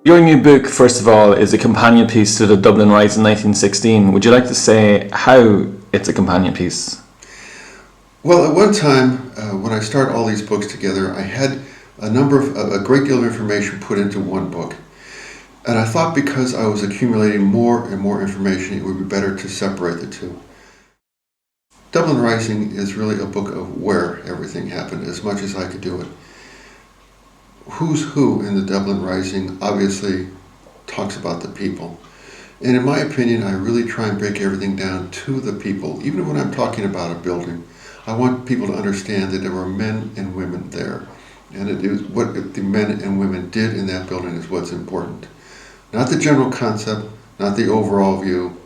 Your new book, first of all, is a companion piece to the Dublin Rising 1916. Would you like to say how it's a companion piece? Well, at one time, when I started all these books together, I had a great deal of information put into one book. And I thought because I was accumulating more and more information, it would be better to separate the two. Dublin Rising is really a book of where everything happened, as much as I could do it. Who's who in the Dublin Rising obviously talks about the people. And in my opinion, I really try and break everything down to the people. Even when I'm talking about a building, I want people to understand that there were men and women there. And it is what the men and women did in that building is what's important. Not the general concept, not the overall view,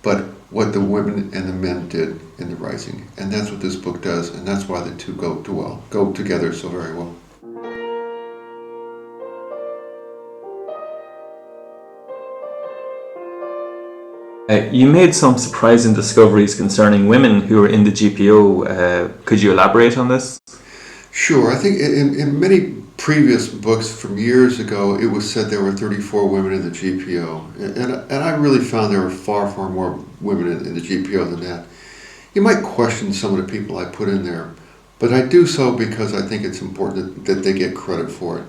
but what the women and the men did in the Rising. And that's what this book does, and that's why the two go together so very well. You made some surprising discoveries concerning women who were in the GPO. Could you elaborate on this? Sure. I think in many previous books from years ago, it was said there were 34 women in the GPO. And I really found there were far, far more women in the GPO than that. You might question some of the people I put in there, but I do so because I think it's important that they get credit for it.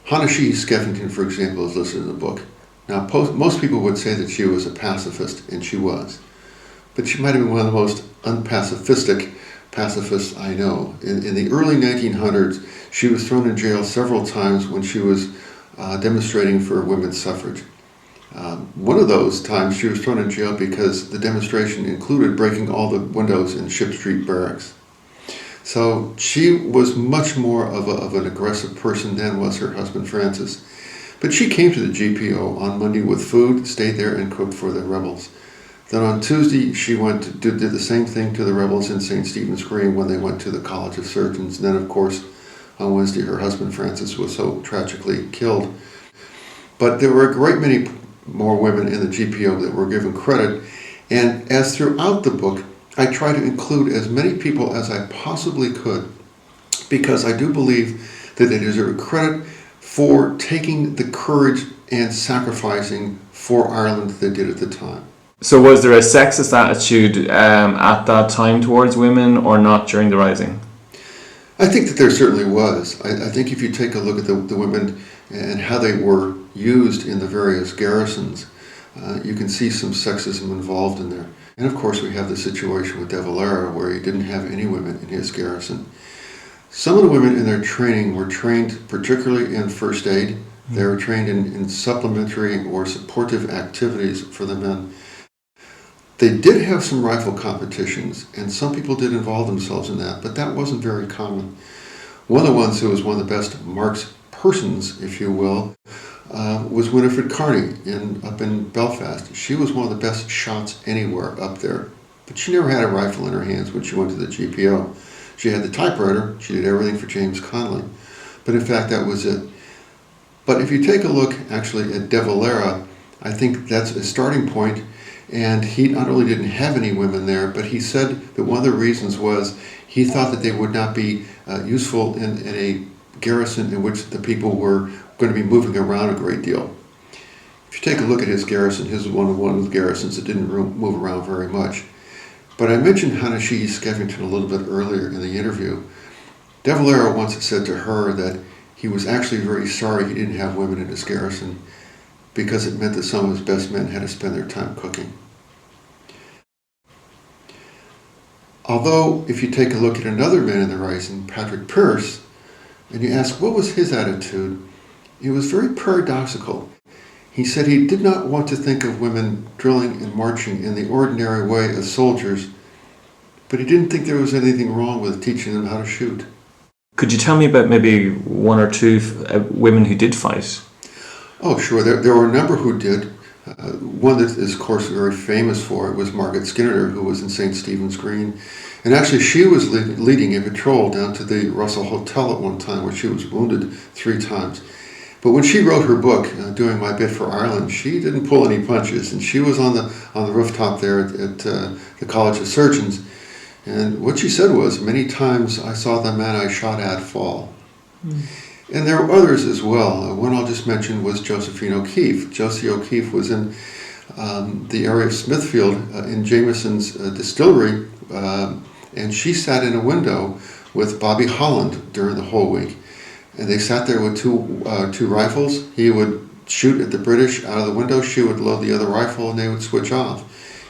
Hannah Sheehy Skeffington, for example, is listed in the book. Now, most people would say that she was a pacifist, and she was. But she might have been one of the most unpacifistic pacifists I know. In the early 1900s, she was thrown in jail several times when she was demonstrating for women's suffrage. One of those times she was thrown in jail because the demonstration included breaking all the windows in Ship Street Barracks. So she was much more of an aggressive person than was her husband Francis. But she came to the GPO on Monday with food, stayed there, and cooked for the rebels. Then on Tuesday, she did the same thing to the rebels in St. Stephen's Green when they went to the College of Surgeons. And then, of course, on Wednesday, her husband Francis was so tragically killed. But there were a great many more women in the GPO that were given credit. And as throughout the book, I try to include as many people as I possibly could, because I do believe that they deserve credit for taking the courage and sacrificing for Ireland that they did at the time. So was there a sexist attitude at that time towards women or not during the Rising? I think that there certainly was. I think if you take a look at the women and how they were used in the various garrisons, you can see some sexism involved in there. And of course we have the situation with De Valera where he didn't have any women in his garrison. Some of the women in their training were trained particularly in first aid. They were trained in supplementary or supportive activities for the men. They did have some rifle competitions, and some people did involve themselves in that, but that wasn't very common. One of the ones who was one of the best marks persons, if you will, was Winifred Carney up in Belfast. She was one of the best shots anywhere up there, but she never had a rifle in her hands when she went to the GPO. She had the typewriter, she did everything for James Connolly, but in fact that was it. But if you take a look actually at De Valera, I think that's a starting point, and he not only didn't have any women there, but he said that one of the reasons was he thought that they would not be useful in a garrison in which the people were going to be moving around a great deal. If you take a look at his garrison, his was one of the garrisons that didn't move around very much. But I mentioned Hannah Sheehy Skeffington a little bit earlier in the interview. De Valera once said to her that he was actually very sorry he didn't have women in his garrison because it meant that some of his best men had to spend their time cooking. Although, if you take a look at another man in the Rising, Patrick Pearse, and you ask what was his attitude, it was very paradoxical. He said he did not want to think of women drilling and marching in the ordinary way as soldiers, but he didn't think there was anything wrong with teaching them how to shoot. Could you tell me about maybe one or two women who did fight? Oh, sure. There were a number who did. One that is, of course, very famous for it was Margaret Skinner, who was in St. Stephen's Green. And actually, she was leading a patrol down to the Russell Hotel at one time, where she was wounded 3 times. But when she wrote her book, Doing My Bit for Ireland, she didn't pull any punches, and she was on the rooftop there at the College of Surgeons. And what she said was, many times I saw the man I shot at fall. And there were others as well. One I'll just mention was Josephine O'Keeffe. Josie O'Keeffe was in the area of Smithfield in Jameson's distillery, and she sat in a window with Bobby Holland during the whole week. And they sat there with two rifles. He would shoot at the British out of the window. She would load the other rifle, and they would switch off.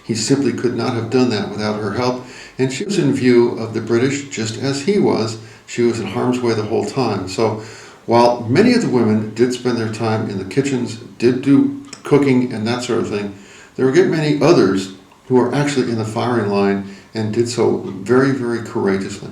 He simply could not have done that without her help. And she was in view of the British just as he was. She was in harm's way the whole time. So while many of the women did spend their time in the kitchens, did do cooking and that sort of thing, there were a great many others who were actually in the firing line and did so very, very courageously.